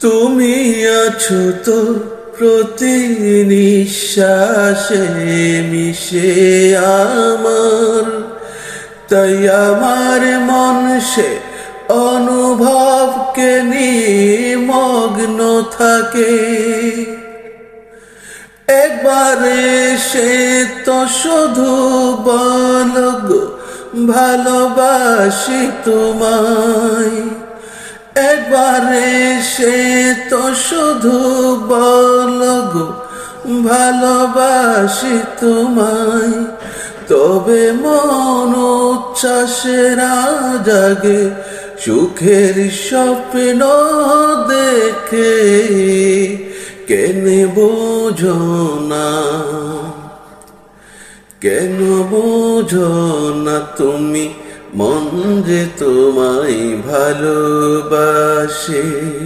তুমি আছো তো প্রতি নিঃশ্বাসে মিশে আমার, তাই আমার মন সে অনুভবকে নিয়ে মগ্ন থাকে। একবার সে তো শুধু বলো গো ভালোবাসি তোমায়, একবার সে তো শুধু বলো গো ভালোবাসি তোমায়। তবে মন উচ্ছ্বাসে না জাগে, সুখের স্বপ্ন দেখে কেন বোঝো না, কেন বোঝো না তুমি মন যে তোমায় ভালোবাসে।